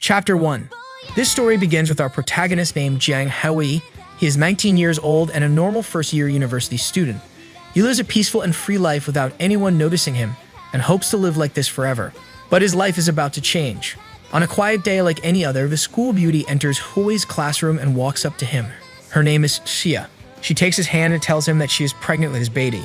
Chapter 1. This story begins with our protagonist named Jiang Hui. He is 19 years old and a normal first-year university student. He lives a peaceful and free life without anyone noticing him and hopes to live like this forever. But his life is about to change. On a quiet day like any other, the school beauty enters Hui's classroom and walks up to him. Her name is Xia. She takes his hand and tells him that she is pregnant with his baby.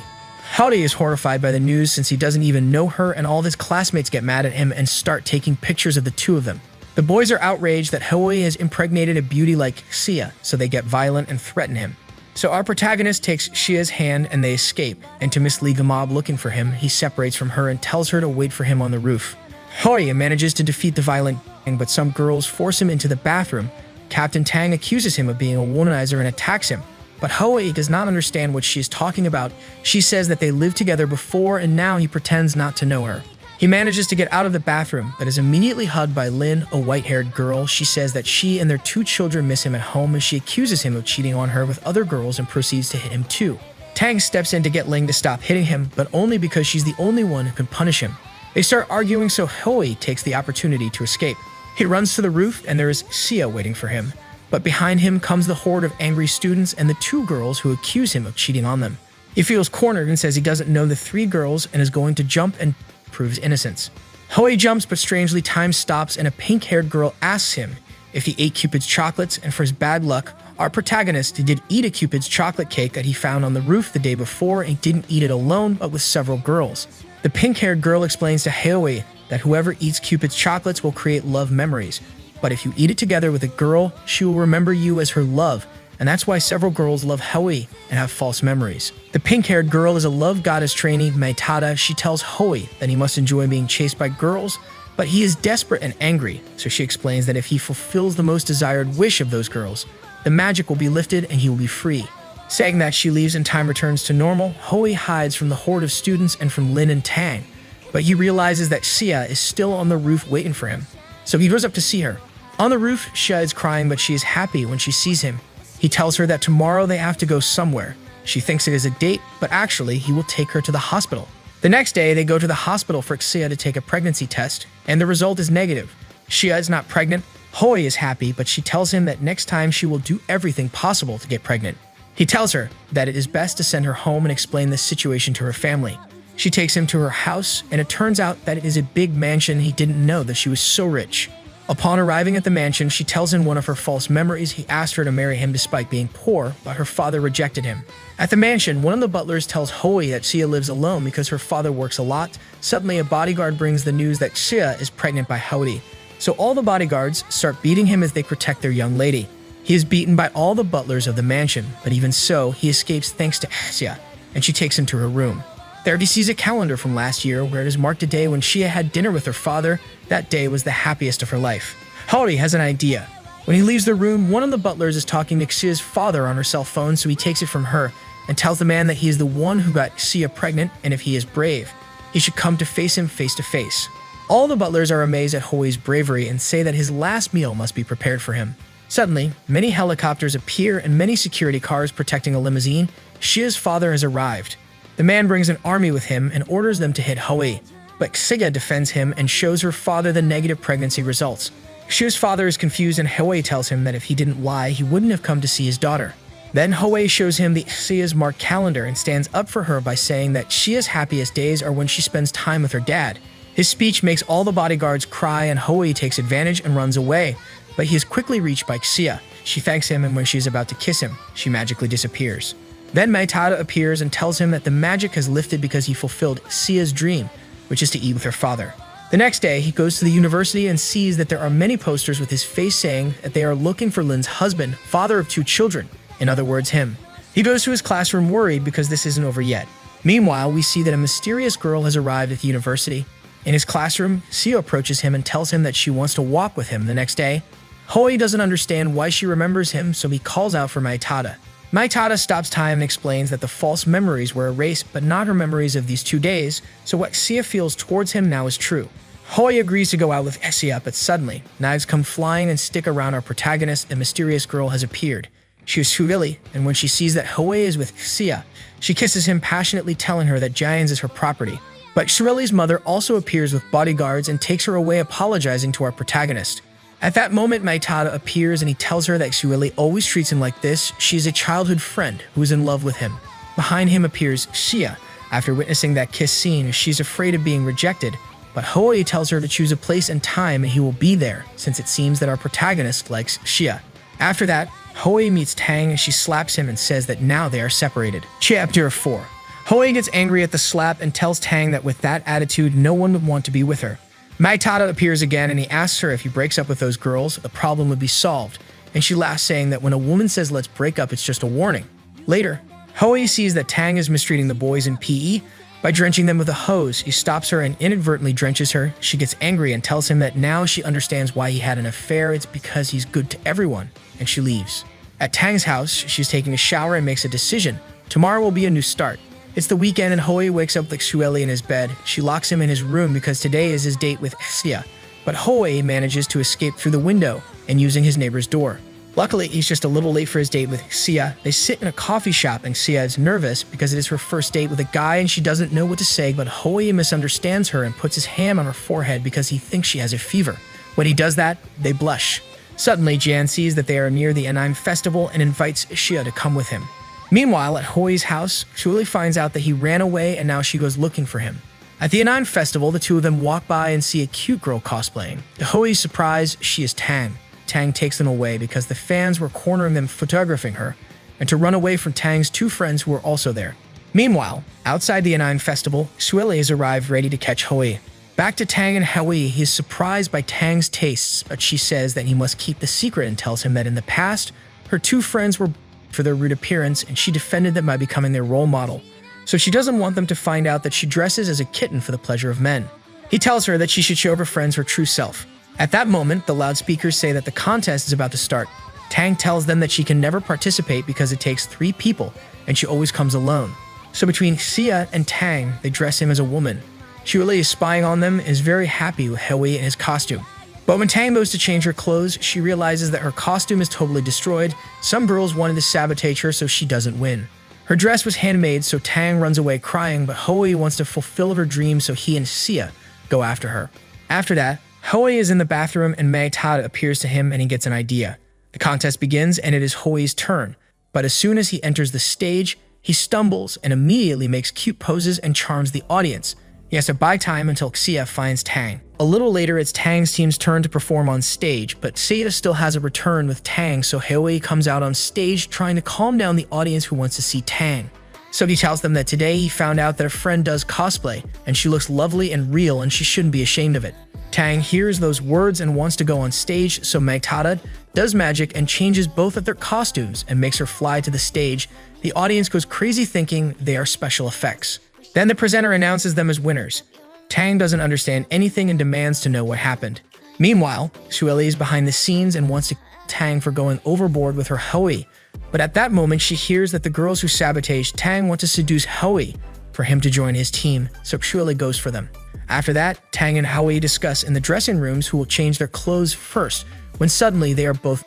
Hui is horrified by the news since he doesn't even know her, and all of his classmates get mad at him and start taking pictures of the two of them. The boys are outraged that Hui has impregnated a beauty like Xia, so they get violent and threaten him. So our protagonist takes Xia's hand and they escape, and to mislead the mob looking for him, he separates from her and tells her to wait for him on the roof. Hui manages to defeat the violent gang, but some girls force him into the bathroom. Captain Tang accuses him of being a womanizer and attacks him. But Hui does not understand what she is talking about. She says that they lived together before and now he pretends not to know her. He manages to get out of the bathroom, but is immediately hugged by Lin, a white-haired girl. She says that she and their two children miss him at home, and she accuses him of cheating on her with other girls and proceeds to hit him too. Tang steps in to get Ling to stop hitting him, but only because she's the only one who can punish him. They start arguing, so Hui takes the opportunity to escape. He runs to the roof and there is Xia waiting for him. But behind him comes the horde of angry students and the two girls who accuse him of cheating on them. He feels cornered and says he doesn't know the three girls and is going to jump and prove his innocence. Hui jumps, but strangely time stops and a pink-haired girl asks him if he ate Cupid's chocolates, and for his bad luck, our protagonist did eat a Cupid's chocolate cake that he found on the roof the day before and didn't eat it alone but with several girls. The pink-haired girl explains to Hui that whoever eats Cupid's chocolates will create love memories. But if you eat it together with a girl, she will remember you as her love, and that's why several girls love Hui and have false memories. The pink-haired girl is a love goddess trainee, Maitada. She tells Hui that he must enjoy being chased by girls, but he is desperate and angry, so she explains that if he fulfills the most desired wish of those girls, the magic will be lifted and he will be free. Saying that, she leaves and time returns to normal. Hui hides from the horde of students and from Lin and Tang, but he realizes that Xia is still on the roof waiting for him. So he goes up to see her. On the roof, Xia is crying, but she is happy when she sees him. He tells her that tomorrow they have to go somewhere. She thinks it is a date, but actually he will take her to the hospital. The next day, they go to the hospital for Xia to take a pregnancy test, and the result is negative. Xia is not pregnant. Hui is happy, but she tells him that next time she will do everything possible to get pregnant. He tells her that it is best to send her home and explain this situation to her family. She takes him to her house, and it turns out that it is a big mansion. He didn't know that she was so rich. Upon arriving at the mansion, she tells him one of her false memories. He asked her to marry him despite being poor, but her father rejected him. At the mansion, one of the butlers tells Hui that Xia lives alone because her father works a lot. Suddenly, a bodyguard brings the news that Xia is pregnant by Hui. So all the bodyguards start beating him as they protect their young lady. He is beaten by all the butlers of the mansion, but even so, he escapes thanks to Xia, and she takes him to her room. There he sees a calendar from last year where it is marked a day when Xia had dinner with her father. That day was the happiest of her life. Hui has an idea. When he leaves the room, one of the butlers is talking to Xia's father on her cell phone, so he takes it from her and tells the man that he is the one who got Xia pregnant, and if he is brave, he should come to face him face to face. All the butlers are amazed at Hui's bravery and say that his last meal must be prepared for him. Suddenly, many helicopters appear and many security cars protecting a limousine. Xia's father has arrived. The man brings an army with him and orders them to hit Hui, but Xia defends him and shows her father the negative pregnancy results. Xia's father is confused and Hui tells him that if he didn't lie, he wouldn't have come to see his daughter. Then Hui shows him the Xia's marked calendar and stands up for her by saying that Xia's happiest days are when she spends time with her dad. His speech makes all the bodyguards cry and Hui takes advantage and runs away, but he is quickly reached by Xia. She thanks him, and when she is about to kiss him, she magically disappears. Then Maitada appears and tells him that the magic has lifted because he fulfilled Xia's dream, which is to eat with her father. The next day, he goes to the university and sees that there are many posters with his face saying that they are looking for Lin's husband, father of two children, in other words, him. He goes to his classroom worried because this isn't over yet. Meanwhile, we see that a mysterious girl has arrived at the university. In his classroom, Xia approaches him and tells him that she wants to walk with him the next day. Hui doesn't understand why she remembers him, so he calls out for Maitada. Maitada stops time and explains that the false memories were erased, but not her memories of these 2 days, so what Xia feels towards him now is true. Hui agrees to go out with Xia, but suddenly, knives come flying and stick around our protagonist. A mysterious girl has appeared. She is Shurili, and when she sees that Hui is with Xia, she kisses him passionately, telling her that Giants is her property. But Shurili's mother also appears with bodyguards and takes her away, apologizing to our protagonist. At that moment, Maitada appears and he tells her that Xueli always treats him like this. She is a childhood friend who is in love with him. Behind him appears Xia. After witnessing that kiss scene, she's afraid of being rejected, but Hui tells her to choose a place and time and he will be there, since it seems that our protagonist likes Xia. After that, Hui meets Tang and she slaps him and says that now they are separated. Chapter 4. Hui gets angry at the slap and tells Tang that with that attitude, no one would want to be with her. Maitada appears again and he asks her if he breaks up with those girls, the problem would be solved, and she laughs saying that when a woman says let's break up, it's just a warning. Later, Hui sees that Tang is mistreating the boys in PE by drenching them with a hose. He stops her and inadvertently drenches her. She gets angry and tells him that now she understands why he had an affair, it's because he's good to everyone, and she leaves. At Tang's house, she's taking a shower and makes a decision. Tomorrow will be a new start. It's the weekend and Hui wakes up with Xueli in his bed. She locks him in his room because today is his date with Xia. But Hui manages to escape through the window and using his neighbor's door. Luckily, he's just a little late for his date with Xia. They sit in a coffee shop and Xia is nervous because it is her first date with a guy and she doesn't know what to say, but Hui misunderstands her and puts his hand on her forehead because he thinks she has a fever. When he does that, they blush. Suddenly, Jan sees that they are near the AniSummit festival and invites Xia to come with him. Meanwhile, at Hui's house, Xueli finds out that he ran away and now she goes looking for him. At the AniSummit festival, the two of them walk by and see a cute girl cosplaying. To Hui's surprise, she is Tang. Tang takes them away because the fans were cornering them photographing her, and to run away from Tang's two friends who were also there. Meanwhile, outside the AniSummit festival, Xueli has arrived ready to catch Hui. Back to Tang and Hui, he is surprised by Tang's tastes, but she says that he must keep the secret and tells him that in the past, her two friends were for their rude appearance and she defended them by becoming their role model. So she doesn't want them to find out that she dresses as a kitten for the pleasure of men. He tells her that she should show her friends her true self. At that moment, the loudspeakers say that the contest is about to start. Tang tells them that she can never participate because it takes 3 people and she always comes alone. So between Xia and Tang, they dress him as a woman. Xueli is spying on them and is very happy with Hui and his costume. But when Tang goes to change her clothes, she realizes that her costume is totally destroyed. Some girls wanted to sabotage her so she doesn't win. Her dress was handmade, so Tang runs away crying, but Hui wants to fulfill her dream, so he and Xia go after her. After that, Hui is in the bathroom and Maitada appears to him and he gets an idea. The contest begins and it is Hui's turn, but as soon as he enters the stage, he stumbles and immediately makes cute poses and charms the audience. He has to buy time until Xia finds Tang. A little later, it's Tang's team's turn to perform on stage, but Xia still has a return with Tang, so Hui comes out on stage trying to calm down the audience who wants to see Tang. So he tells them that today he found out that a friend does cosplay, and she looks lovely and real and she shouldn't be ashamed of it. Tang hears those words and wants to go on stage, so Maitada does magic and changes both of their costumes and makes her fly to the stage. The audience goes crazy thinking they are special effects. Then the presenter announces them as winners. Tang doesn't understand anything and demands to know what happened. Meanwhile, Xueli is behind the scenes and wants to Tang for going overboard with her Hui. But at that moment, she hears that the girls who sabotaged Tang want to seduce Hui for him to join his team, so Xueli goes for them. After that, Tang and Hui discuss in the dressing rooms who will change their clothes first, when suddenly they are both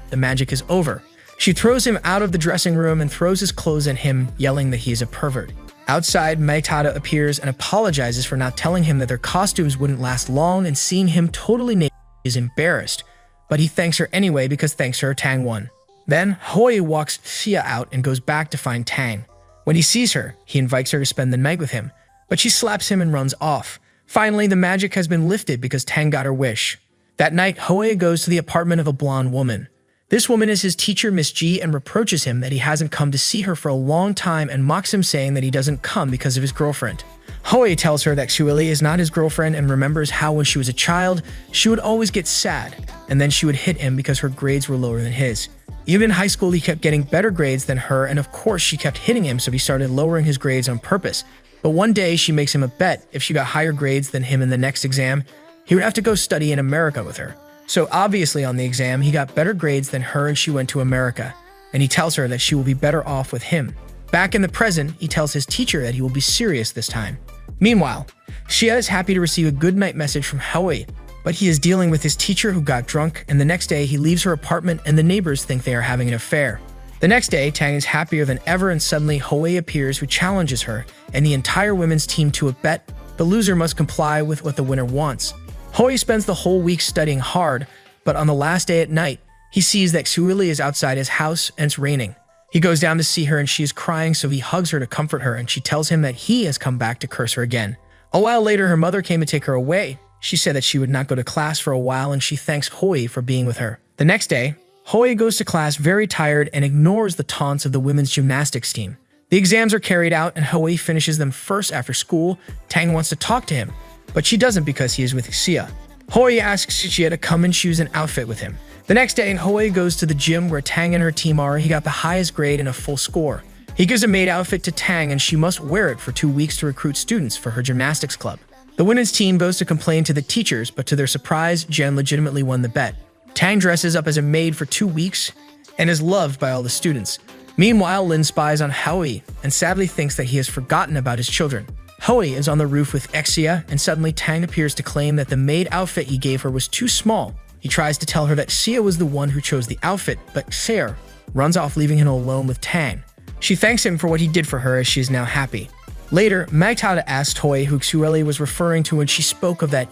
the magic is over. She throws him out of the dressing room and throws his clothes at him, yelling that he is a pervert. Outside, Maitada appears and apologizes for not telling him that their costumes wouldn't last long, and seeing him totally naked is embarrassed. But he thanks her anyway because thanks to her, Tang won. Then, Hui walks Xia out and goes back to find Tang. When he sees her, he invites her to spend the night with him, but she slaps him and runs off. Finally, the magic has been lifted because Tang got her wish. That night, Hui goes to the apartment of a blonde woman. This woman is his teacher, Miss G, and reproaches him that he hasn't come to see her for a long time and mocks him saying that he doesn't come because of his girlfriend. Hui tells her that Xueli is not his girlfriend and remembers how when she was a child, she would always get sad, and then she would hit him because her grades were lower than his. Even in high school, he kept getting better grades than her, and of course she kept hitting him, so he started lowering his grades on purpose. But one day, she makes him a bet. If she got higher grades than him in the next exam, he would have to go study in America with her. So obviously on the exam, he got better grades than her and she went to America. And he tells her that she will be better off with him. Back in the present, he tells his teacher that he will be serious this time. Meanwhile, Xia is happy to receive a goodnight message from Hui, but he is dealing with his teacher who got drunk, and the next day he leaves her apartment and the neighbors think they are having an affair. The next day, Tang is happier than ever and suddenly Hui appears who challenges her and the entire women's team to a bet. The loser must comply with what the winner wants. Hui spends the whole week studying hard, But on the last day at night, he sees that Xueli is outside his house and it's raining. He goes down to see her and she is crying, so he hugs her to comfort her and she tells him that he has come back to curse her again. A while later, her mother came to take her away. She said that she would not go to class for a while and she thanks Hoi for being with her. The next day, Hoi goes to class very tired and ignores the taunts of the women's gymnastics team. The exams are carried out and Hoi finishes them first after school. Tang wants to talk to him, but she doesn't because he is with Xia. Hoi asks Xia to come and choose an outfit with him. The next day, Hoi goes to the gym where Tang and her team are. He got the highest grade and a full score. He gives a maid outfit to Tang and she must wear it for 2 weeks to recruit students for her gymnastics club. The women's team goes to complain to the teachers, but to their surprise, Jen legitimately won the bet. Tang dresses up as a maid for 2 weeks and is loved by all the students. Meanwhile, Lin spies on Hoi and sadly thinks that he has forgotten about his children. Hoi is on the roof with Xia and suddenly Tang appears to claim that the maid outfit he gave her was too small. He tries to tell her that Xia was the one who chose the outfit, but Xia runs off, leaving him alone with Tang. She thanks him for what he did for her as she is now happy. Later, Magtada asked Hoi who Xueli was referring to when she spoke of that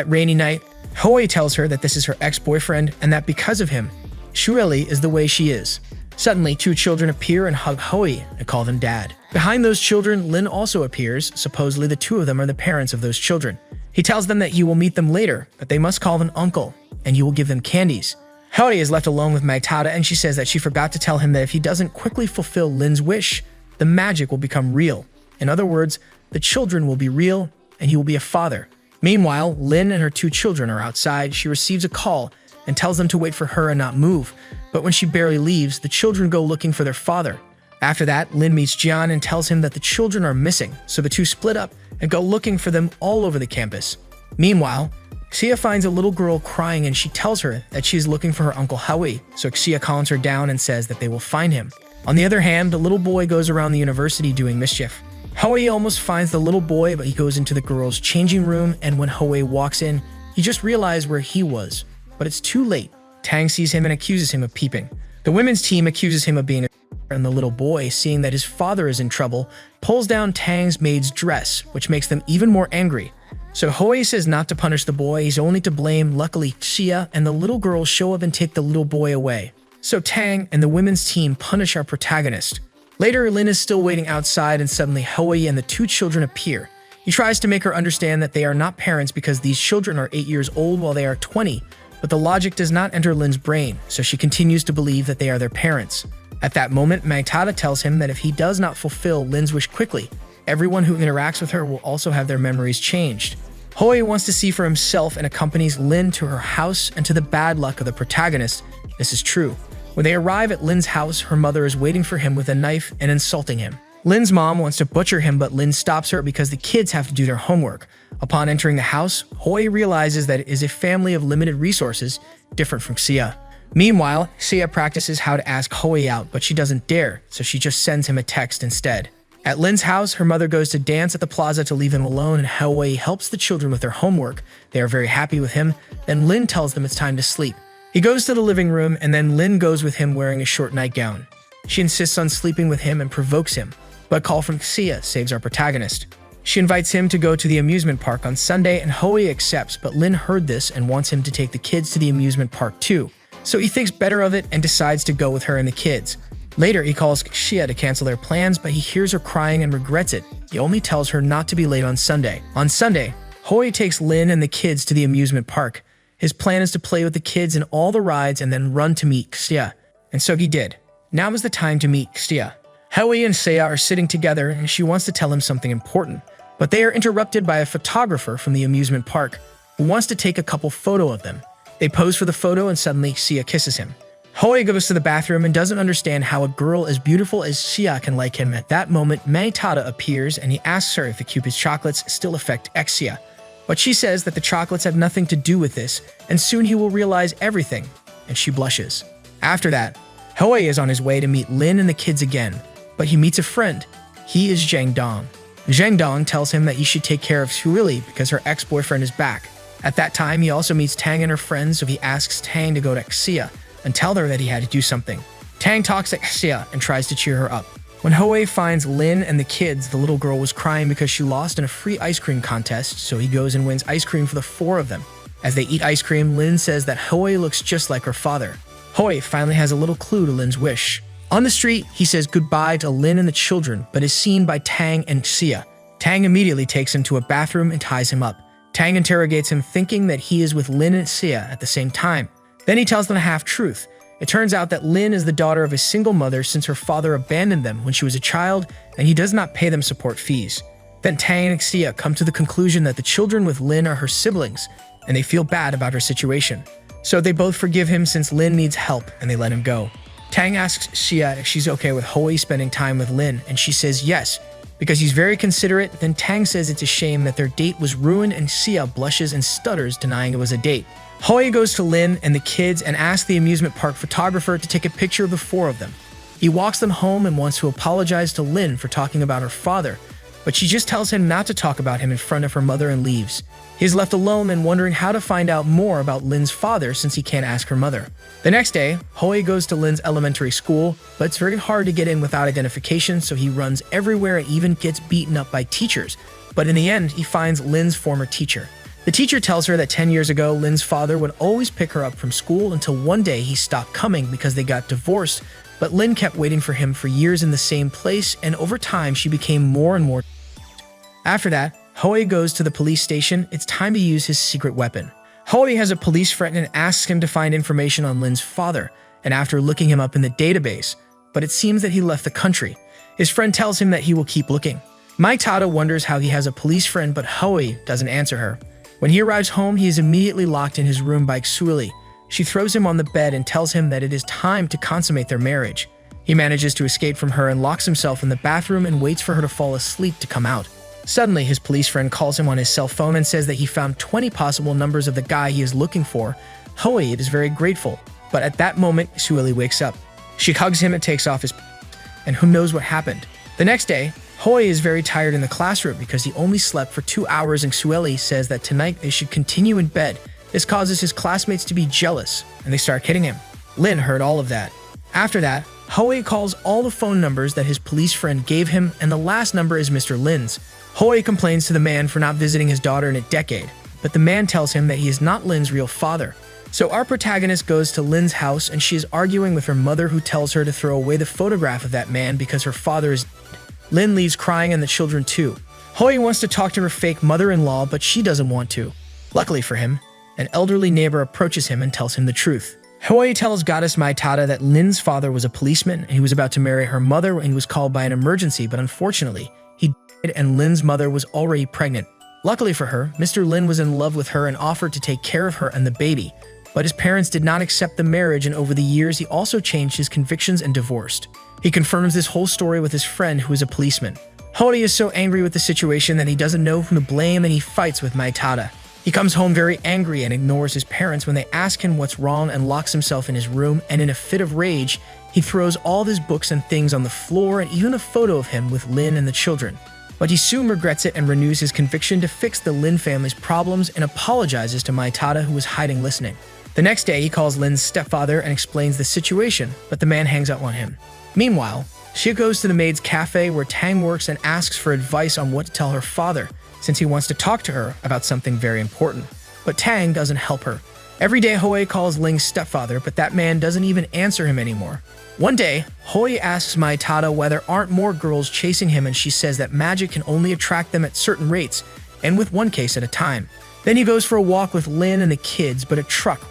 rainy night. Hoi tells her that this is her ex-boyfriend and that because of him, Xueli is the way she is. Suddenly, 2 children appear and hug Hoi and call them dad. Behind those children, Lin also appears. Supposedly, the 2 of them are the parents of those children. He tells them that he will meet them later, but they must call him uncle, and he will give them candies. Hoi is left alone with Magtada, and she says that she forgot to tell him that if he doesn't quickly fulfill Lin's wish, the magic will become real. In other words, the children will be real, and he will be a father. Meanwhile, Lin and her 2 children are outside. She receives a call and tells them to wait for her and not move. But when she barely leaves, the children go looking for their father. After that, Lin meets Jian and tells him that the children are missing, so the 2 split up and go looking for them all over the campus. Meanwhile, Xia finds a little girl crying and she tells her that she is looking for her uncle Hoi, so Xia calms her down and says that they will find him. On the other hand, the little boy goes around the university doing mischief. Hoi almost finds the little boy, but he goes into the girls' changing room, and when Hoi walks in, he just realizes where he was. But it's too late. Tang sees him and accuses him of peeping. The women's team accuses him of being a and the little boy, seeing that his father is in trouble, pulls down Tang's maid's dress, which makes them even more angry. So Hoi says not to punish the boy, he's only to blame. Luckily, Xia and the little girl show up and take the little boy away. So Tang and the women's team punish our protagonist. Later, Lin is still waiting outside and suddenly Hoi and the 2 children appear. He tries to make her understand that they are not parents because these children are 8 years old while they are 20, but the logic does not enter Lin's brain, so she continues to believe that they are their parents. At that moment, Magtada tells him that if he does not fulfill Lin's wish quickly, everyone who interacts with her will also have their memories changed. Hoi wants to see for himself and accompanies Lin to her house, and to the bad luck of the protagonist, this is true. When they arrive at Lin's house, her mother is waiting for him with a knife and insulting him. Lin's mom wants to butcher him, but Lin stops her because the kids have to do their homework. Upon entering the house, Hoi realizes that it is a family of limited resources, different from Xia. Meanwhile, Xia practices how to ask Hoi out, but she doesn't dare, so she just sends him a text instead. At Lin's house, her mother goes to dance at the plaza to leave him alone, and Hoi helps the children with their homework. They are very happy with him. Then Lin tells them it's time to sleep. He goes to the living room, and then Lin goes with him wearing a short nightgown. She insists on sleeping with him and provokes him, but a call from Xia saves our protagonist. She invites him to go to the amusement park on Sunday, and Hoi accepts, but Lin heard this and wants him to take the kids to the amusement park too. So he thinks better of it and decides to go with her and the kids. Later, he calls Xia to cancel their plans, but he hears her crying and regrets it. He only tells her not to be late on Sunday. On Sunday, Hoi takes Lin and the kids to the amusement park. His plan is to play with the kids in all the rides and then run to meet Xia. And so he did. Now is the time to meet Xia. Hoi and Xia are sitting together and she wants to tell him something important, but they are interrupted by a photographer from the amusement park who wants to take a couple photo of them. They pose for the photo and suddenly Xia kisses him. Hoi goes to the bathroom and doesn't understand how a girl as beautiful as Xia can like him. At that moment, Magtada appears and he asks her if the Cupids chocolates still affect Xia. But she says that the chocolates have nothing to do with this, and soon he will realize everything, and she blushes. After that, Hoi is on his way to meet Lin and the kids again, but he meets a friend. He is Zhang Dong. Zhang Dong tells him that he should take care of Xueli because her ex-boyfriend is back. At that time, he also meets Tang and her friends, so he asks Tang to go to Xia and tell her that he had to do something. Tang talks to Xia and tries to cheer her up. When Hoi finds Lin and the kids, the little girl was crying because she lost in a free ice cream contest, so he goes and wins ice cream for the 4 of them. As they eat ice cream, Lin says that Hoi looks just like her father. Hoi finally has a little clue to Lin's wish. On the street, he says goodbye to Lin and the children, but is seen by Tang and Xia. Tang immediately takes him to a bathroom and ties him up. Tang interrogates him, thinking that he is with Lin and Xia at the same time. Then he tells them a half-truth. It turns out that Lin is the daughter of a single mother since her father abandoned them when she was a child, and he does not pay them support fees. Then Tang and Xia come to the conclusion that the children with Lin are her siblings, and they feel bad about her situation. So they both forgive him since Lin needs help, and they let him go. Tang asks Xia if she's okay with Hoi spending time with Lin, and she says yes, because he's very considerate. Then Tang says it's a shame that their date was ruined, and Xia blushes and stutters, denying it was a date. Hoi goes to Lin and the kids and asks the amusement park photographer to take a picture of the four of them. He walks them home and wants to apologize to Lin for talking about her father, but she just tells him not to talk about him in front of her mother and leaves. He's left alone and wondering how to find out more about Lin's father since he can't ask her mother. The next day, Hoi goes to Lin's elementary school, but it's very hard to get in without identification, so he runs everywhere and even gets beaten up by teachers. But in the end, he finds Lin's former teacher. The teacher tells her that 10 years ago, Lin's father would always pick her up from school until one day he stopped coming because they got divorced, but Lin kept waiting for him for years in the same place, and over time she became more and more. After that, Hoi goes to the police station. It's time to use his secret weapon. Hoi has a police friend and asks him to find information on Lin's father, and after looking him up in the database, but it seems that he left the country. His friend tells him that he will keep looking. Mai Tada wonders how he has a police friend, but Hoi doesn't answer her. When he arrives home, he is immediately locked in his room by Xueli. She throws him on the bed and tells him that it is time to consummate their marriage. He manages to escape from her and locks himself in the bathroom and waits for her to fall asleep to come out. Suddenly, his police friend calls him on his cell phone and says that he found 20 possible numbers of the guy he is looking for. Hoi is very grateful, but at that moment, Xueli wakes up. She hugs him and takes off his and who knows what happened. The next day, Hoi is very tired in the classroom because he only slept for 2 hours, and Xueli says that tonight they should continue in bed. This causes his classmates to be jealous, and they start hitting him. Lin heard all of that. After that, Hoi calls all the phone numbers that his police friend gave him, and the last number is Mr. Lin's. Hoi complains to the man for not visiting his daughter in a decade, but the man tells him that he is not Lin's real father. So our protagonist goes to Lin's house, and she is arguing with her mother, who tells her to throw away the photograph of that man because her father is dead. Lin leaves crying, and the children too. Hoi wants to talk to her fake mother-in-law, but she doesn't want to. Luckily for him, an elderly neighbor approaches him and tells him the truth. Hoi tells Goddess Mai Tada that Lin's father was a policeman and he was about to marry her mother when he was called by an emergency, but unfortunately, he died and Lin's mother was already pregnant. Luckily for her, Mr. Lin was in love with her and offered to take care of her and the baby, but his parents did not accept the marriage, and over the years he also changed his convictions and divorced. He confirms this whole story with his friend who is a policeman. Hoi is so angry with the situation that he doesn't know whom to blame, and he fights with Mai Tada. He comes home very angry and ignores his parents when they ask him what's wrong and locks himself in his room, and in a fit of rage, he throws all of his books and things on the floor and even a photo of him with Lin and the children. But he soon regrets it and renews his conviction to fix the Lin family's problems and apologizes to Mai Tada, who was hiding listening. The next day, he calls Lin's stepfather and explains the situation, but the man hangs up on him. Meanwhile, she goes to the maid's cafe where Tang works and asks for advice on what to tell her father, since he wants to talk to her about something very important. But Tang doesn't help her. Every day, Hoi calls Ling's stepfather, but that man doesn't even answer him anymore. One day, Hoi asks Mai Tada why there aren't more girls chasing him, and she says that magic can only attract them at certain rates, and with one case at a time. Then he goes for a walk with Lin and the kids, but a truck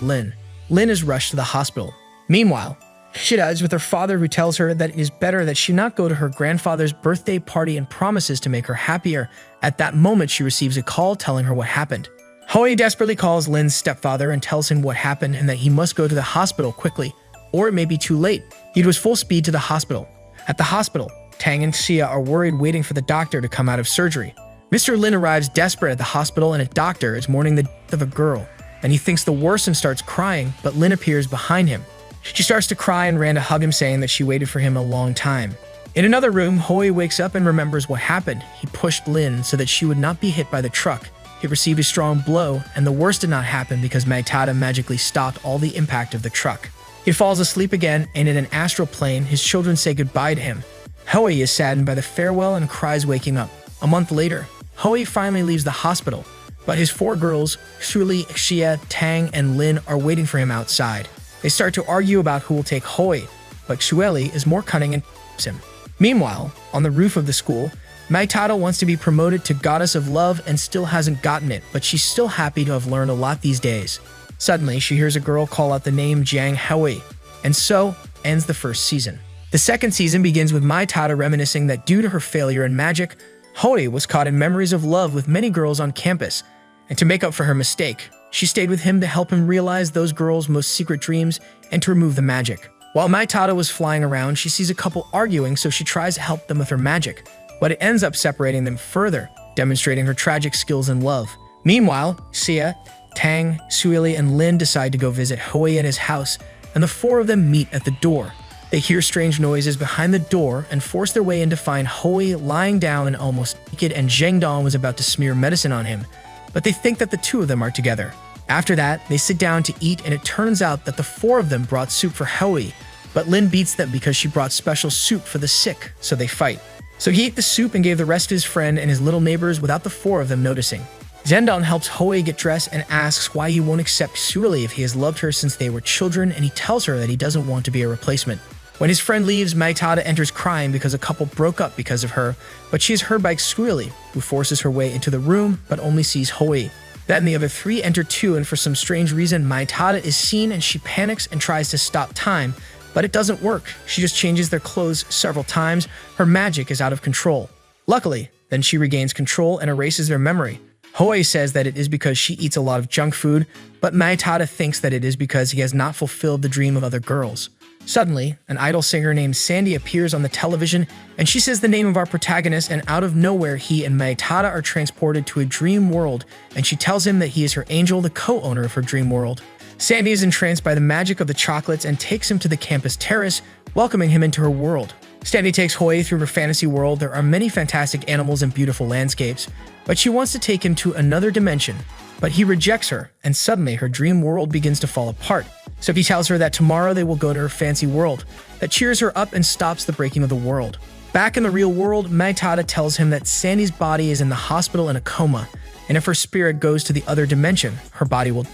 Lin. Lin is rushed to the hospital. Meanwhile, Shida is with her father, who tells her that it is better that she not go to her grandfather's birthday party and promises to make her happier. At that moment, she receives a call telling her what happened. Hoi desperately calls Lin's stepfather and tells him what happened and that he must go to the hospital quickly, or it may be too late. He goes full speed to the hospital. At the hospital, Tang and Xia are worried, waiting for the doctor to come out of surgery. Mr. Lin arrives desperate at the hospital, and a doctor is mourning the death of a girl, and he thinks the worst and starts crying, but Lin appears behind him. She starts to cry and ran to hug him, saying that she waited for him a long time. In another room, Hoi wakes up and remembers what happened. He pushed Lin so that she would not be hit by the truck. He received a strong blow, and the worst did not happen because Mai Tada magically stopped all the impact of the truck. He falls asleep again, and in an astral plane, his children say goodbye to him. Hoi is saddened by the farewell and cries waking up. A month later, Hoi finally leaves the hospital. But his four girls, Shuli, Xia, Tang, and Lin, are waiting for him outside. They start to argue about who will take Hui, but Xueli is more cunning and him. Meanwhile, on the roof of the school, Mai Tada wants to be promoted to Goddess of Love and still hasn't gotten it, but she's still happy to have learned a lot these days. Suddenly, she hears a girl call out the name Jiang Hui, and so ends the first season. The second season begins with Mai Tada reminiscing that due to her failure in magic, Hui was caught in memories of love with many girls on campus, and to make up for her mistake, she stayed with him to help him realize those girls' most secret dreams and to remove the magic. While Mai Tada was flying around, she sees a couple arguing, so she tries to help them with her magic, but it ends up separating them further, demonstrating her tragic skills in love. Meanwhile, Xia, Tang, Suili, and Lin decide to go visit Hui at his house, and the four of them meet at the door. They hear strange noises behind the door and force their way in to find Hui lying down and almost naked, and Zheng Dong was about to smear medicine on him, but they think that the two of them are together. After that, they sit down to eat, and it turns out that the four of them brought soup for Hui, but Lin beats them because she brought special soup for the sick, so they fight. So he ate the soup and gave the rest to his friend and his little neighbors without the four of them noticing. Zhendong helps Hui get dressed and asks why he won't accept Suili if he has loved her since they were children, and he tells her that he doesn't want to be a replacement. When his friend leaves, Mai Tada enters crying because a couple broke up because of her, but she is heard by Suili, who forces her way into the room but only sees Hui. Then the other three enter too, and for some strange reason, Mai Tada is seen and she panics and tries to stop time, but it doesn't work. She just changes their clothes several times. Her magic is out of control. Luckily, then she regains control and erases their memory. Hui says that it is because she eats a lot of junk food, but Mai Tada thinks that it is because he has not fulfilled the dream of other girls. Suddenly, an idol singer named Sandy appears on the television, and she says the name of our protagonist, and out of nowhere, he and Mai Tada are transported to a dream world, and she tells him that he is her angel, the co-owner of her dream world. Sandy is entranced by the magic of the chocolates and takes him to the campus terrace, welcoming him into her world. Sandy takes Hui through her fantasy world. There are many fantastic animals and beautiful landscapes, but she wants to take him to another dimension. But he rejects her, and suddenly her dream world begins to fall apart. So he tells her that tomorrow they will go to her fancy world. That cheers her up and stops the breaking of the world. Back in the real world, Mai Tada tells him that Sandy's body is in the hospital in a coma, and if her spirit goes to the other dimension, her body will die.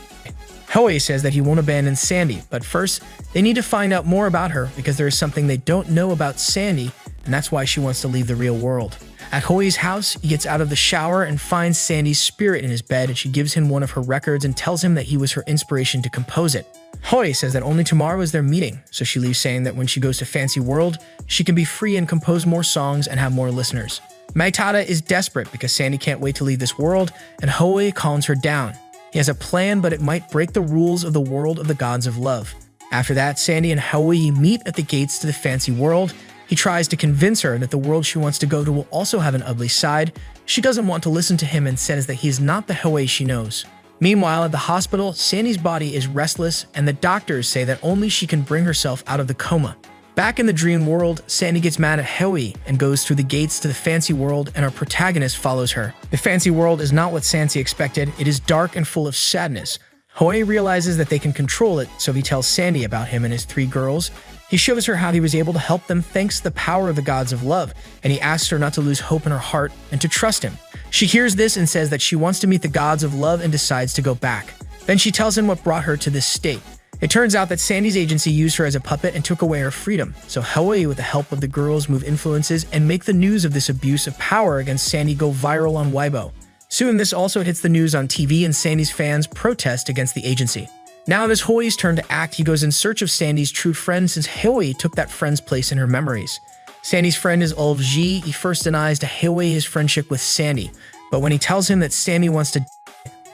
Hui says that he won't abandon Sandy, but first, they need to find out more about her because there is something they don't know about Sandy, and that's why she wants to leave the real world. At Hui's house, he gets out of the shower and finds Sandy's spirit in his bed, and she gives him one of her records and tells him that he was her inspiration to compose it. Hui says that only tomorrow is their meeting, so she leaves saying that when she goes to Fancy World, she can be free and compose more songs and have more listeners. Mai Tada is desperate because Sandy can't wait to leave this world, and Hui calms her down. He has a plan, but it might break the rules of the world of the gods of love. After that, Sandy and Hui meet at the gates to the Fancy World. He tries to convince her that the world she wants to go to will also have an ugly side. She doesn't want to listen to him and says that he is not the Hui she knows. Meanwhile, at the hospital, Sandy's body is restless, and the doctors say that only she can bring herself out of the coma. Back in the dream world, Sandy gets mad at Hui and goes through the gates to the Fancy World, and our protagonist follows her. The Fancy World is not what Sandy expected. It is dark and full of sadness. Hui realizes that they can control it, so he tells Sandy about him and his three girls. He shows her how he was able to help them thanks to the power of the gods of love, and he asks her not to lose hope in her heart and to trust him. She hears this and says that she wants to meet the gods of love and decides to go back. Then she tells him what brought her to this state. It turns out that Sandy's agency used her as a puppet and took away her freedom, so Hui, with the help of the girls, move influences and make the news of this abuse of power against Sandy go viral on Weibo. Soon, this also hits the news on TV, and Sandy's fans protest against the agency. Now it is Hui's turn to act. He goes in search of Sandy's true friend since Hui took that friend's place in her memories. Sandy's friend is Ulf Ji. He first denies to Hui his friendship with Sandy, but when he tells him that Sandy wants to die,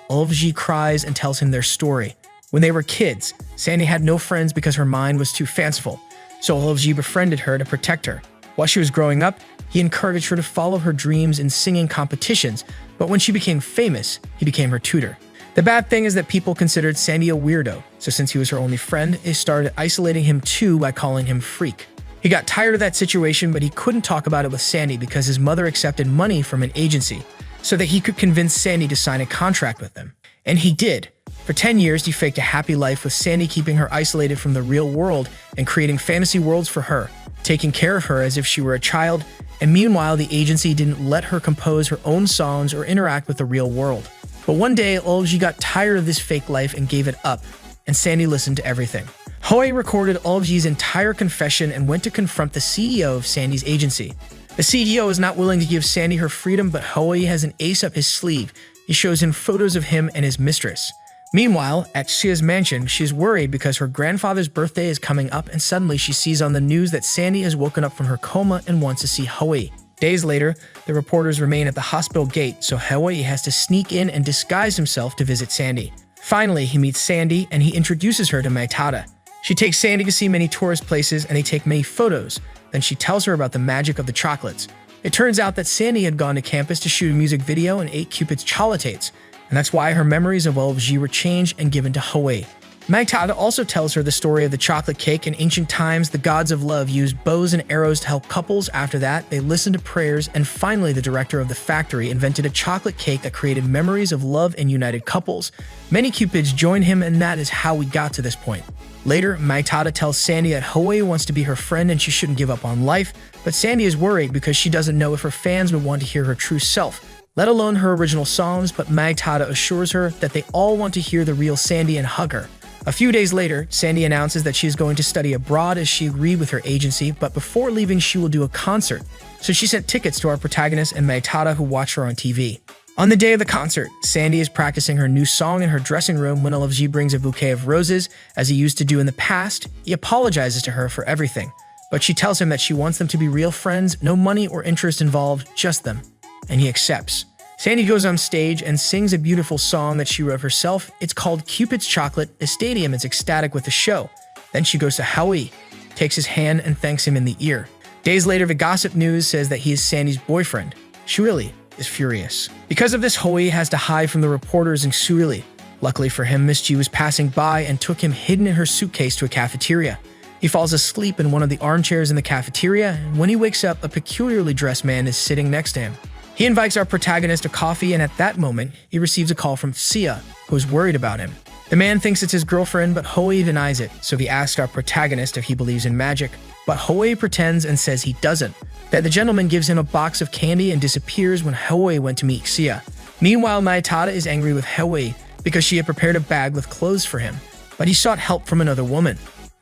Ulf Ji cries and tells him their story. When they were kids, Sandy had no friends because her mind was too fanciful, so Ulf Ji befriended her to protect her. While she was growing up, he encouraged her to follow her dreams in singing competitions, but when she became famous, he became her tutor. The bad thing is that people considered Sandy a weirdo, so since he was her only friend, they started isolating him too by calling him Freak. He got tired of that situation, but he couldn't talk about it with Sandy because his mother accepted money from an agency so that he could convince Sandy to sign a contract with them. And he did. For 10 years, he faked a happy life with Sandy, keeping her isolated from the real world and creating fantasy worlds for her, taking care of her as if she were a child, and meanwhile, the agency didn't let her compose her own songs or interact with the real world. But one day, Olji got tired of this fake life and gave it up, and Sandy listened to everything. Hoey recorded Olji's entire confession and went to confront the CEO of Sandy's agency. The CEO is not willing to give Sandy her freedom, but Hoey has an ace up his sleeve. He shows him photos of him and his mistress. Meanwhile, at Xia's mansion, she is worried because her grandfather's birthday is coming up, and suddenly she sees on the news that Sandy has woken up from her coma and wants to see Hoey. Days later, the reporters remain at the hospital gate, so Hoey has to sneak in and disguise himself to visit Sandy. Finally, he meets Sandy and he introduces her to Maitada. She takes Sandy to see many tourist places and they take many photos. Then she tells her about the magic of the chocolates. It turns out that Sandy had gone to campus to shoot a music video and ate Cupid's chocolates, and that's why her memories of Olji were changed and given to Hoey. Maitada also tells her the story of the chocolate cake. In ancient times, the gods of love used bows and arrows to help couples. After that, they listened to prayers, and finally the director of the factory invented a chocolate cake that created memories of love and united couples. Many Cupids joined him, and that is how we got to this point. Later, Maitada tells Sandy that Hoey wants to be her friend and she shouldn't give up on life, but Sandy is worried because she doesn't know if her fans would want to hear her true self, let alone her original songs, but Maitada assures her that they all want to hear the real Sandy and hug her. A few days later, Sandy announces that she is going to study abroad as she agreed with her agency, but before leaving she will do a concert. So she sent tickets to our protagonist and Maitada, who watch her on TV. On the day of the concert, Sandy is practicing her new song in her dressing room when Olji brings a bouquet of roses. As he used to do in the past, he apologizes to her for everything, but she tells him that she wants them to be real friends, no money or interest involved, just them. And he accepts. Sandy goes on stage and sings a beautiful song that she wrote herself. It's called Cupid's Chocolate. The stadium is ecstatic with the show. Then she goes to Hoey, takes his hand and thanks him in the ear. Days later, the gossip news says that he is Sandy's boyfriend. Shirley is furious. Because of this, Hoey has to hide from the reporters in Shirley. Luckily for him, Miss G was passing by and took him hidden in her suitcase to a cafeteria. He falls asleep in one of the armchairs in the cafeteria, and when he wakes up, a peculiarly dressed man is sitting next to him. He invites our protagonist to coffee, and at that moment, he receives a call from Xia, who is worried about him. The man thinks it's his girlfriend, but Hoey denies it, so he asks our protagonist if he believes in magic. But Hoey pretends and says he doesn't. That the gentleman gives him a box of candy and disappears when Hoey went to meet Xia. Meanwhile, Maitada is angry with Hoey because she had prepared a bag with clothes for him, but he sought help from another woman.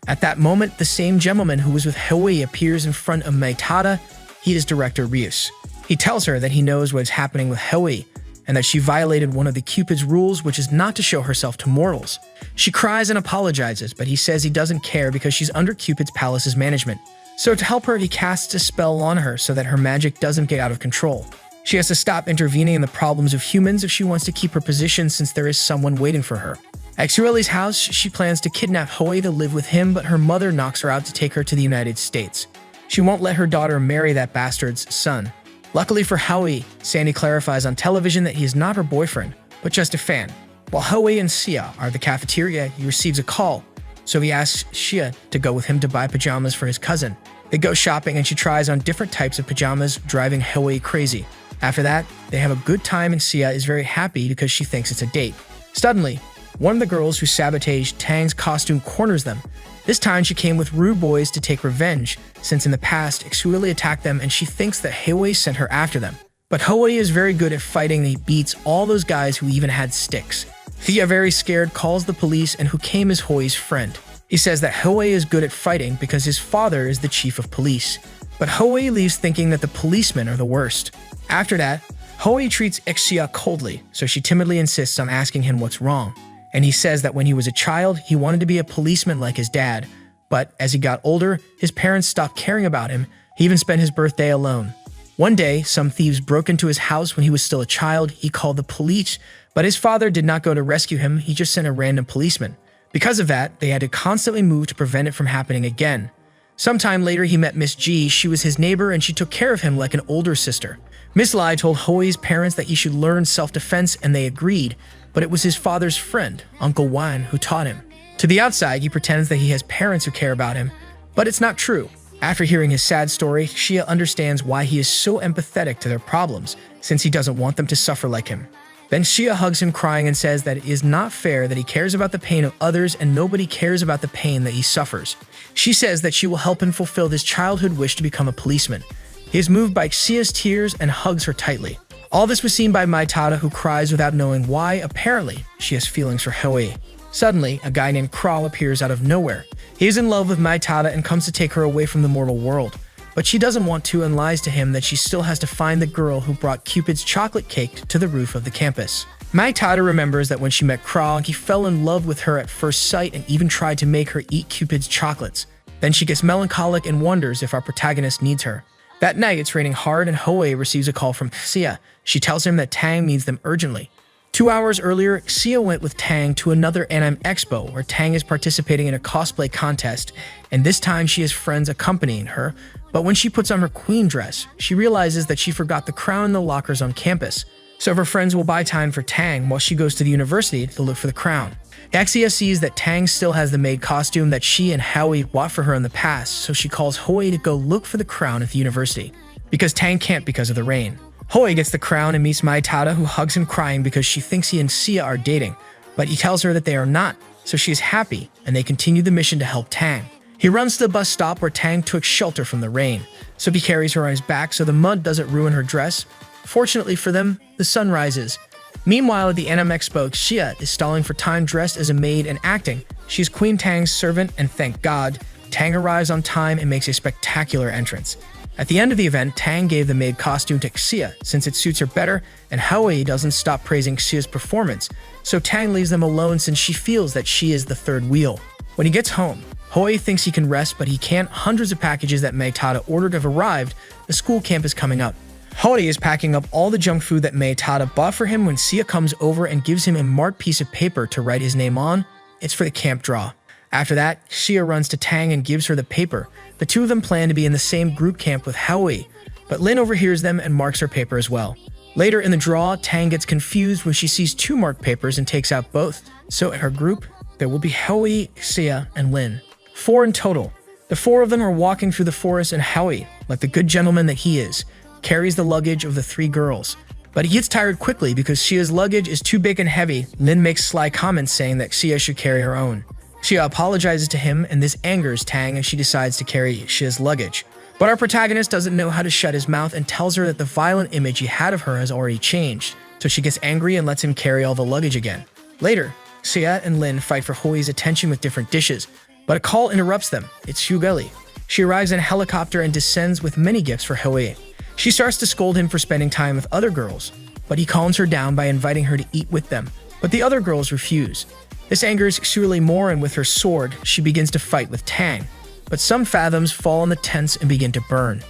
At that moment, the same gentleman who was with Hoey appears in front of Maitada. He is Director Rius. He tells her that he knows what is happening with Hoey and that she violated one of the Cupid's rules, which is not to show herself to mortals. She cries and apologizes, but he says he doesn't care because she's under Cupid's palace's management. So to help her, he casts a spell on her so that her magic doesn't get out of control. She has to stop intervening in the problems of humans if she wants to keep her position, since there is someone waiting for her. At Xueli's house, she plans to kidnap Hoey to live with him, but her mother knocks her out to take her to the United States. She won't let her daughter marry that bastard's son. Luckily for Hoey, Sandy clarifies on television that he is not her boyfriend, but just a fan. While Hoey and Xia are at the cafeteria, he receives a call, so he asks Xia to go with him to buy pajamas for his cousin. They go shopping and she tries on different types of pajamas, driving Hoey crazy. After that, they have a good time and Xia is very happy because she thinks it's a date. Suddenly, one of the girls who sabotaged Tang's costume corners them. This time she came with rude boys to take revenge, since in the past, Xueli attacked them and she thinks that Hoey sent her after them. But Hoey is very good at fighting and he beats all those guys who even had sticks. Thea, very scared, calls the police and who came as Hoey's friend. He says that Hoey is good at fighting because his father is the chief of police. But Hoey leaves thinking that the policemen are the worst. After that, Hoey treats Xia coldly, so she timidly insists on asking him what's wrong. And he says that when he was a child, he wanted to be a policeman like his dad. But as he got older, his parents stopped caring about him. He even spent his birthday alone. One day, some thieves broke into his house when he was still a child. He called the police, but his father did not go to rescue him. He just sent a random policeman. Because of that, they had to constantly move to prevent it from happening again. Sometime later, he met Miss G. She was his neighbor and she took care of him like an older sister. Miss Lai told Hoey's parents that he should learn self-defense and they agreed, but it was his father's friend, Uncle Wan, who taught him. To the outside, he pretends that he has parents who care about him, but it's not true. After hearing his sad story, Xia understands why he is so empathetic to their problems, since he doesn't want them to suffer like him. Then Xia hugs him crying and says that it is not fair that he cares about the pain of others and nobody cares about the pain that he suffers. She says that she will help him fulfill his childhood wish to become a policeman. He is moved by Xia's tears and hugs her tightly. All this was seen by Maitada, who cries without knowing why. Apparently, she has feelings for Hui. Suddenly, a guy named Kral appears out of nowhere. He is in love with Maitada and comes to take her away from the mortal world. But she doesn't want to and lies to him that she still has to find the girl who brought Cupid's chocolate cake to the roof of the campus. Maitada remembers that when she met Kral, he fell in love with her at first sight and even tried to make her eat Cupid's chocolates. Then she gets melancholic and wonders if our protagonist needs her. That night, it's raining hard and Hui receives a call from Xia. She tells him that Tang needs them urgently. 2 hours earlier, Xia went with Tang to another anime expo where Tang is participating in a cosplay contest, and this time she has friends accompanying her, but when she puts on her queen dress, she realizes that she forgot the crown in the lockers on campus. So her friends will buy time for Tang while she goes to the university to look for the crown. Xia sees that Tang still has the maid costume that she and Howie bought for her in the past, so she calls Hui to go look for the crown at the university, because Tang can't because of the rain. Hui gets the crown and meets Maitada, who hugs him crying because she thinks he and Xia are dating, but he tells her that they are not, so she is happy, and they continue the mission to help Tang. He runs to the bus stop where Tang took shelter from the rain, so he carries her on his back so the mud doesn't ruin her dress. Fortunately for them, the sun rises. Meanwhile, at the Anime Expo, Xia is stalling for time dressed as a maid and acting. She is Queen Tang's servant, and thank God, Tang arrives on time and makes a spectacular entrance. At the end of the event, Tang gave the maid costume to Xia since it suits her better, and Howie doesn't stop praising Xia's performance, so Tang leaves them alone since she feels that she is the third wheel. When he gets home, Hui thinks he can rest, but he can't. Hundreds of packages that Maitada ordered have arrived. The school camp is coming up. Hui is packing up all the junk food that Maitada bought for him when Xia comes over and gives him a marked piece of paper to write his name on. It's for the camp draw. After that, Xia runs to Tang and gives her the paper. The two of them plan to be in the same group camp with Howie, but Lin overhears them and marks her paper as well. Later in the draw, Tang gets confused when she sees two marked papers and takes out both. So in her group, there will be Howie, Xia, and Lin. 4 in total. The 4 of them are walking through the forest, and Howie, like the good gentleman that he is, carries the luggage of the 3 girls. But he gets tired quickly because Xia's luggage is too big and heavy. Lin makes sly comments saying that Xia should carry her own. Xia apologizes to him, and this angers Tang as she decides to carry Xia's luggage. But our protagonist doesn't know how to shut his mouth and tells her that the violent image he had of her has already changed, so she gets angry and lets him carry all the luggage again. Later, Xia and Lin fight for Hui's attention with different dishes, but a call interrupts them. It's Hugeli. She arrives in a helicopter and descends with many gifts for Hui. She starts to scold him for spending time with other girls, but he calms her down by inviting her to eat with them, but the other girls refuse. This angers Xuli more, and with her sword, she begins to fight with Tang. But some fathoms fall on the tents and begin to burn.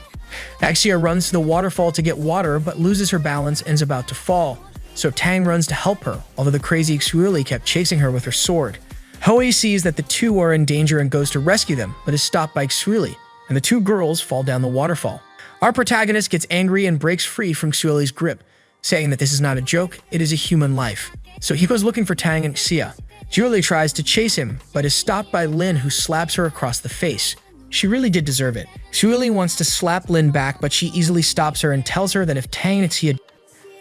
Axia runs to the waterfall to get water, but loses her balance and is about to fall. So Tang runs to help her, although the crazy Xuli kept chasing her with her sword. Hui sees that the two are in danger and goes to rescue them, but is stopped by Xuli, and the 2 girls fall down the waterfall. Our protagonist gets angry and breaks free from Xuli's grip, saying that this is not a joke, it is a human life. So he goes looking for Tang and Xia. Julie tries to chase him, but is stopped by Lin, who slaps her across the face. She really did deserve it. Julie wants to slap Lin back, but she easily stops her and tells her that if Tang and Xia,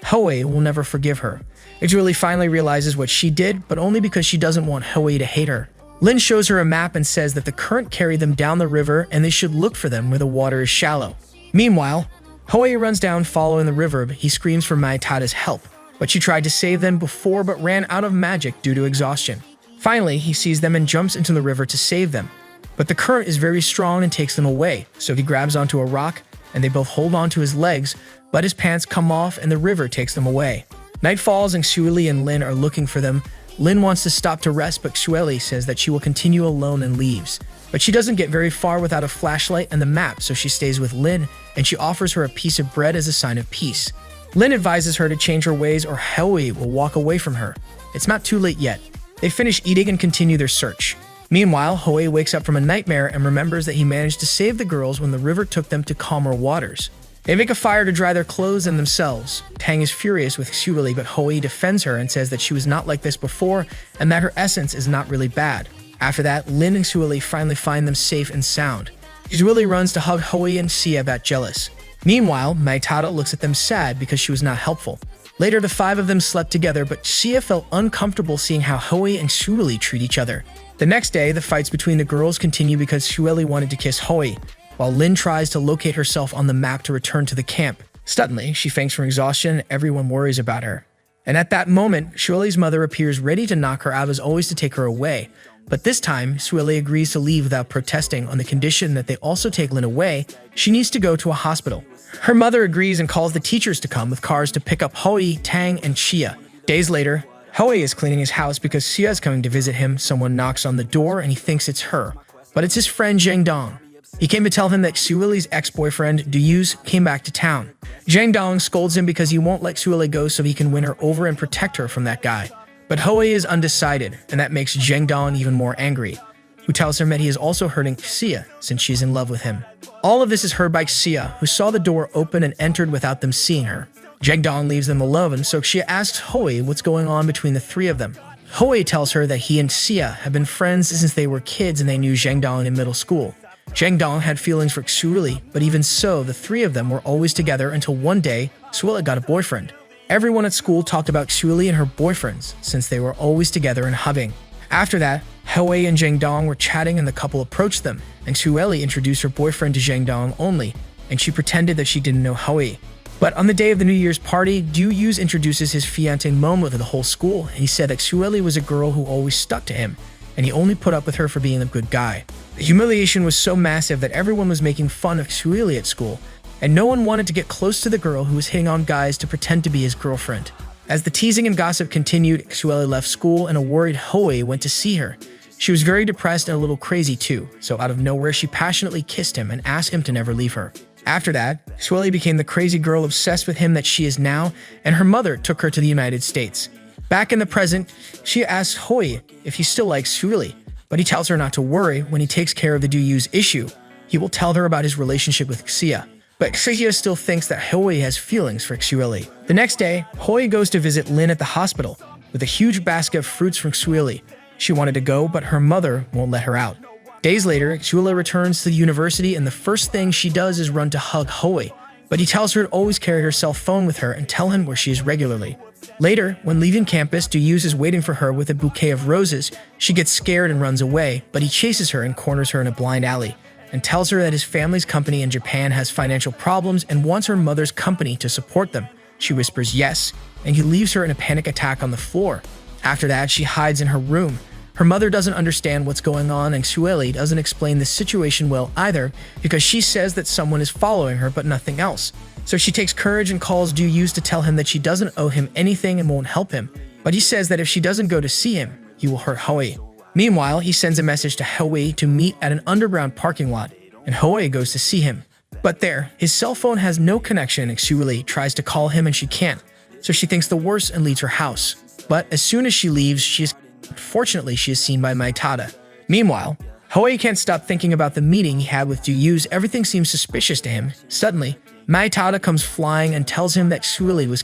Hui will never forgive her. Julie finally realizes what she did, but only because she doesn't want Hui to hate her. Lin shows her a map and says that the current carried them down the river and they should look for them where the water is shallow. Meanwhile, Hui runs down following the river, but he screams for Maitada's help. But she tried to save them before but ran out of magic due to exhaustion. Finally, he sees them and jumps into the river to save them. But the current is very strong and takes them away, so he grabs onto a rock and they both hold onto his legs, but his pants come off and the river takes them away. Night falls and Xueli and Lin are looking for them. Lin wants to stop to rest, but Xueli says that she will continue alone and leaves. But she doesn't get very far without a flashlight and the map, so she stays with Lin and she offers her a piece of bread as a sign of peace. Lin advises her to change her ways or Hui will walk away from her. It's not too late yet. They finish eating and continue their search. Meanwhile, Hui wakes up from a nightmare and remembers that he managed to save the girls when the river took them to calmer waters. They make a fire to dry their clothes and themselves. Tang is furious with Xueli, but Hui defends her and says that she was not like this before and that her essence is not really bad. After that, Lin and Xueli finally find them safe and sound. Xueli runs to hug Hui and Xia got jealous. Meanwhile, Maitada looks at them sad because she was not helpful. Later, the 5 of them slept together, but Xia felt uncomfortable seeing how Hui and Xueli treat each other. The next day, the fights between the girls continue because Xueli wanted to kiss Hui, while Lin tries to locate herself on the map to return to the camp. Suddenly, she faints from exhaustion and everyone worries about her. And at that moment, Sueli's mother appears ready to knock her out as always to take her away. But this time, Sueli agrees to leave without protesting on the condition that they also take Lin away. She needs to go to a hospital. Her mother agrees and calls the teachers to come with cars to pick up Hui, Tang, and Xia. Days later, Hui is cleaning his house because Xia is coming to visit him. Someone knocks on the door and he thinks it's her, but it's his friend Zhang Dong. He came to tell him that Sueli's ex-boyfriend, Duyu's, came back to town. Zhang Dong scolds him because he won't let Sueli go so he can win her over and protect her from that guy. But Hui is undecided, and that makes Zhang Dong even more angry, who tells him that he is also hurting Xia since she's in love with him. All of this is heard by Xia, who saw the door open and entered without them seeing her. Zhang Dong leaves them alone, so Xia asks Hui what's going on between the three of them. Hui tells her that he and Xia have been friends since they were kids and they knew Zhang Dong in middle school. Zhang Dong had feelings for Sueli, but even so, the three of them were always together until one day, Sueli got a boyfriend. Everyone at school talked about Sueli and her boyfriends, since they were always together and hugging. After that, Hui and Zhang Dong were chatting and the couple approached them, and Sueli introduced her boyfriend to Zhang Dong only, and she pretended that she didn't know Hui. But on the day of the New Year's party, Duyu's introduces his fiancée Momo to the whole school, and he said that Sueli was a girl who always stuck to him, and he only put up with her for being a good guy. The humiliation was so massive that everyone was making fun of Sueli at school, and no one wanted to get close to the girl who was hitting on guys to pretend to be his girlfriend. As the teasing and gossip continued, Sueli left school and a worried Hui went to see her. She was very depressed and a little crazy too, so out of nowhere she passionately kissed him and asked him to never leave her. After that, Sueli became the crazy girl obsessed with him that she is now, and her mother took her to the United States. Back in the present, she asks Hui if he still likes Sueli, but he tells her not to worry. When he takes care of the Duyu's issue, he will tell her about his relationship with Xia. But Xia still thinks that Hui has feelings for Sueli. The next day, Hui goes to visit Lin at the hospital with a huge basket of fruits from Sueli. She wanted to go, but her mother won't let her out. Days later, Sueli returns to the university and the first thing she does is run to hug Hui, but he tells her to always carry her cell phone with her and tell him where she is regularly. Later, when leaving campus, Duyu's is waiting for her with a bouquet of roses. She gets scared and runs away, but he chases her and corners her in a blind alley and tells her that his family's company in Japan has financial problems and wants her mother's company to support them. She whispers yes, and he leaves her in a panic attack on the floor. After that, she hides in her room. Her mother doesn't understand what's going on, and Sueli doesn't explain the situation well either because she says that someone is following her but nothing else. So she takes courage and calls Duyu's to tell him that she doesn't owe him anything and won't help him. But he says that if she doesn't go to see him, he will hurt Hui. Meanwhile, he sends a message to Hui to meet at an underground parking lot, and Hui goes to see him. But there, his cell phone has no connection and Sueli tries to call him and she can't. So she thinks the worst and leaves her house. But as soon as she leaves, fortunately, she is seen by Maitada. Meanwhile, Hui can't stop thinking about the meeting he had with Duyu's. Everything seems suspicious to him. Suddenly, Maitada comes flying and tells him that Sueli was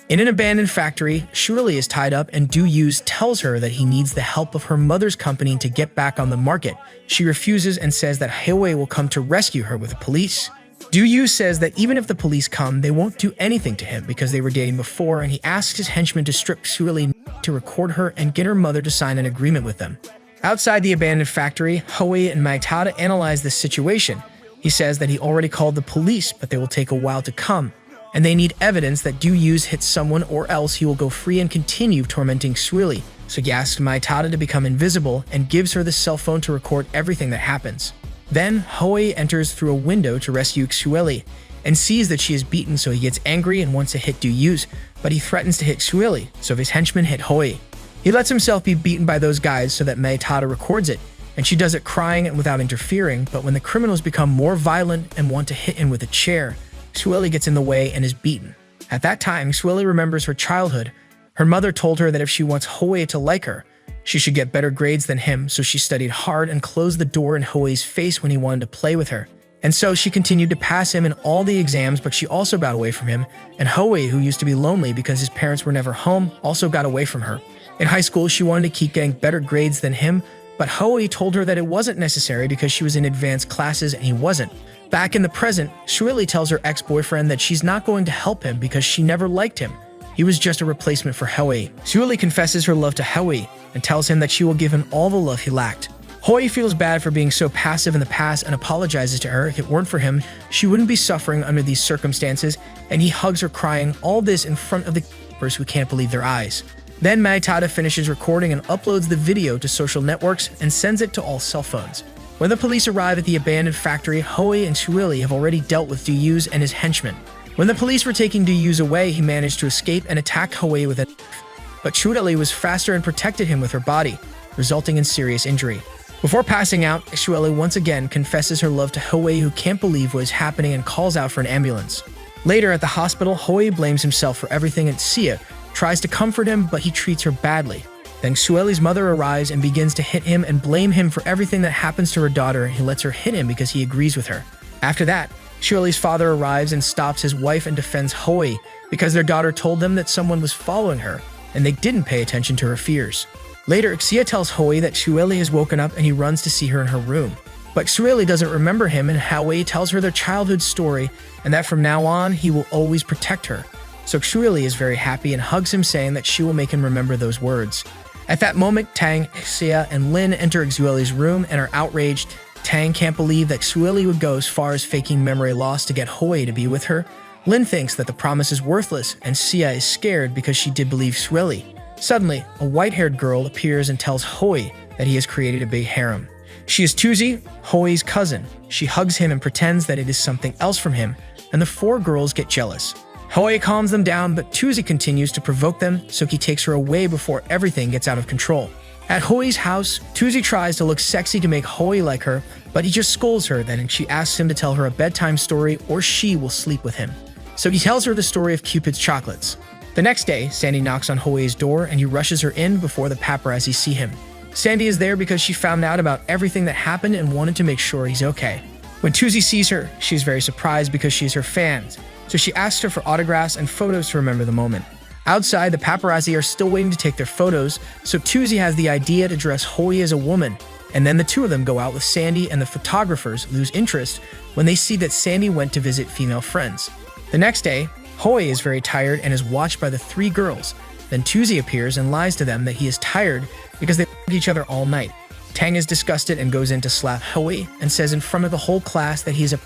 in an abandoned factory. Sueli is tied up and Duyu's tells her that he needs the help of her mother's company to get back on the market. She refuses and says that Hui will come to rescue her with the police. Duyu says that even if the police come, they won't do anything to him because they were dating before, and he asks his henchmen to strip Sueli to record her and get her mother to sign an agreement with them. Outside the abandoned factory, Hui and Maitada analyze the situation. He says that he already called the police, but they will take a while to come, and they need evidence that Duyu's hit someone or else he will go free and continue tormenting Sueli. So he asks Maitada to become invisible and gives her the cell phone to record everything that happens. Then, Hui enters through a window to rescue Sueli and sees that she is beaten, so he gets angry and wants to hit Duyu's, but he threatens to hit Sueli, so his henchmen hit Hui. He lets himself be beaten by those guys so that Maitada records it, and she does it crying and without interfering, but when the criminals become more violent and want to hit him with a chair, Sueli gets in the way and is beaten. At that time, Sueli remembers her childhood. Her mother told her that if she wants Hui to like her, she should get better grades than him, so she studied hard and closed the door in Hui's face when he wanted to play with her. And so she continued to pass him in all the exams, but she also got away from him, and Hui, who used to be lonely because his parents were never home, also got away from her. In high school, she wanted to keep getting better grades than him, but Hui told her that it wasn't necessary because she was in advanced classes and he wasn't. Back in the present, Sueli tells her ex-boyfriend that she's not going to help him because she never liked him. He was just a replacement for Hui. Sueli confesses her love to Hui and tells him that she will give him all the love he lacked. Hoi feels bad for being so passive in the past and apologizes to her. If it weren't for him, she wouldn't be suffering under these circumstances, and he hugs her crying, all this in front of the keepers who can't believe their eyes. Then Maitada finishes recording and uploads the video to social networks and sends it to all cell phones. When the police arrive at the abandoned factory, Hoi and Sueli have already dealt with Duyuz and his henchmen. When the police were taking Duyuz away, he managed to escape and attack Hoi with a knife. But Sueli was faster and protected him with her body, resulting in serious injury. Before passing out, Sueli once again confesses her love to Hoi, who can't believe what is happening and calls out for an ambulance. Later at the hospital, Hoi blames himself for everything and Sia tries to comfort him, but he treats her badly. Then Sueli's mother arrives and begins to hit him and blame him for everything that happens to her daughter. He lets her hit him because he agrees with her. After that, Sueli's father arrives and stops his wife and defends Hoi because their daughter told them that someone was following her, and they didn't pay attention to her fears. Later, Xia tells Hoi that Sueli has woken up and he runs to see her in her room. But Sueli doesn't remember him, and Hoi tells her their childhood story and that from now on, he will always protect her. So Sueli is very happy and hugs him, saying that she will make him remember those words. At that moment, Tang, Xia, and Lin enter Xueli's room and are outraged. Tang can't believe that Sueli would go as far as faking memory loss to get Hoi to be with her. Lin thinks that the promise is worthless, and Xia is scared because she did believe Sueli. Suddenly, a white-haired girl appears and tells Hoi that he has created a big harem. She is Tuzi, Hoi's cousin. She hugs him and pretends that it is something else from him, and the four girls get jealous. Hoi calms them down, but Tuzi continues to provoke them, so he takes her away before everything gets out of control. At Hoi's house, Tuzi tries to look sexy to make Hoi like her, but he just scolds her then, and she asks him to tell her a bedtime story or she will sleep with him. So he tells her the story of Cupid's chocolates. The next day, Sandy knocks on Hoi's door and he rushes her in before the paparazzi see him. Sandy is there because she found out about everything that happened and wanted to make sure he's okay. When Tuzi sees her, she's very surprised because she's her fan, so she asks her for autographs and photos to remember the moment. Outside, the paparazzi are still waiting to take their photos, so Tuzi has the idea to dress Hoi as a woman, and then the two of them go out with Sandy, and the photographers lose interest when they see that Sandy went to visit female friends. The next day, Hoi is very tired and is watched by the three girls. Then Tuzi appears and lies to them that he is tired because they each other all night. Tang is disgusted and goes in to slap Hoi and says in front of the whole class that he's a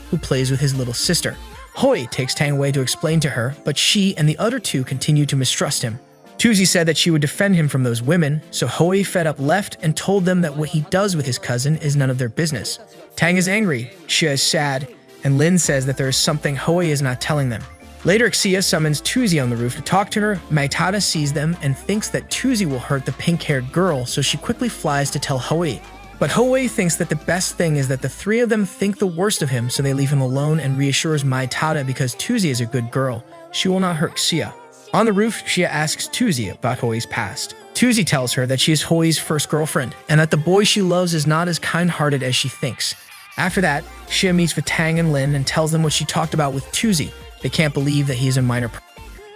who plays with his little sister. Hoi takes Tang away to explain to her, but she and the other two continue to mistrust him. Tuzi said that she would defend him from those women, so Hoi fed up left and told them that what he does with his cousin is none of their business. Tang is angry, Xia is sad, and Lin says that there is something Hoi is not telling them. Later, Xia summons Tuzi on the roof to talk to her. Maitada sees them and thinks that Tuzi will hurt the pink-haired girl, so she quickly flies to tell Hoi. But Hoi thinks that the best thing is that the three of them think the worst of him, so they leave him alone and reassures Maitada because Tuzi is a good girl. She will not hurt Xia. On the roof, Xia asks Tuzi about Hoi's past. Tuzi tells her that she is Hoi's first girlfriend, and that the boy she loves is not as kind-hearted as she thinks. After that, Xia meets with Tang and Lin and tells them what she talked about with Tuzi. They can't believe that he is a minor.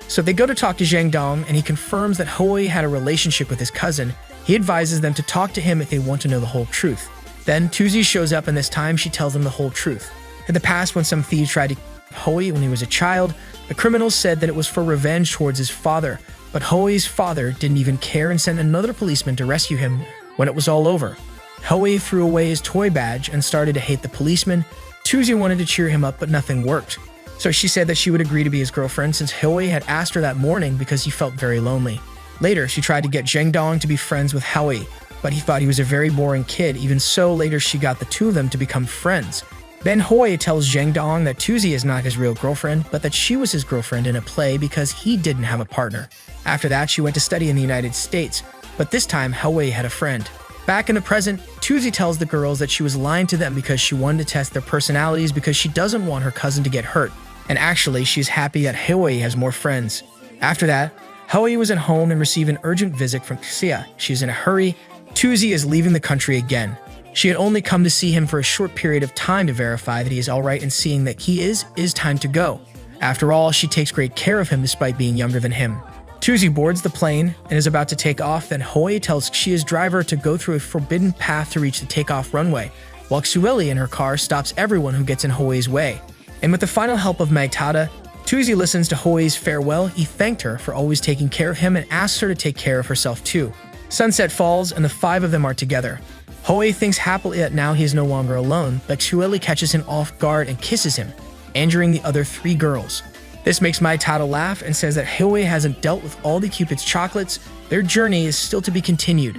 So they go to talk to Zhang Dong, and he confirms that Hoi had a relationship with his cousin. He advises them to talk to him if they want to know the whole truth. Then Tuzi shows up, and this time she tells them the whole truth. In the past, when some thieves tried to kill Hoi when he was a child, the criminals said that it was for revenge towards his father, but Hoi's father didn't even care and sent another policeman to rescue him when it was all over. Hoi threw away his toy badge and started to hate the policeman. Tuzi wanted to cheer him up, but nothing worked. So she said that she would agree to be his girlfriend since Hoi had asked her that morning because he felt very lonely. Later, she tried to get Zhang Dong to be friends with Hoi, but he thought he was a very boring kid. Even so, later she got the two of them to become friends. Then Hoi tells Zhang Dong that Tuzi is not his real girlfriend, but that she was his girlfriend in a play because he didn't have a partner. After that, she went to study in the United States, but this time Hoi had a friend. Back in the present, Tuzi tells the girls that she was lying to them because she wanted to test their personalities because she doesn't want her cousin to get hurt. And actually, she's happy that Hoi has more friends. After that, Hoi was at home and received an urgent visit from Xia. She's in a hurry. Tuzi is leaving the country again. She had only come to see him for a short period of time to verify that he is alright, and seeing that he is time to go. After all, she takes great care of him despite being younger than him. Tuzi boards the plane and is about to take off, then Hoi tells Xia's driver to go through a forbidden path to reach the takeoff runway, while Sueli in her car stops everyone who gets in Hoi's way. And with the final help of Maitada, Tuzi listens to Hoi's farewell. He thanked her for always taking care of him and asks her to take care of herself too. Sunset falls and the five of them are together. Hoei thinks happily that now he is no longer alone, but Xueli catches him off guard and kisses him, injuring the other 3 girls. This makes Mai Tada laugh and says that Hoei hasn't dealt with all the Cupid's chocolates. Their journey is still to be continued.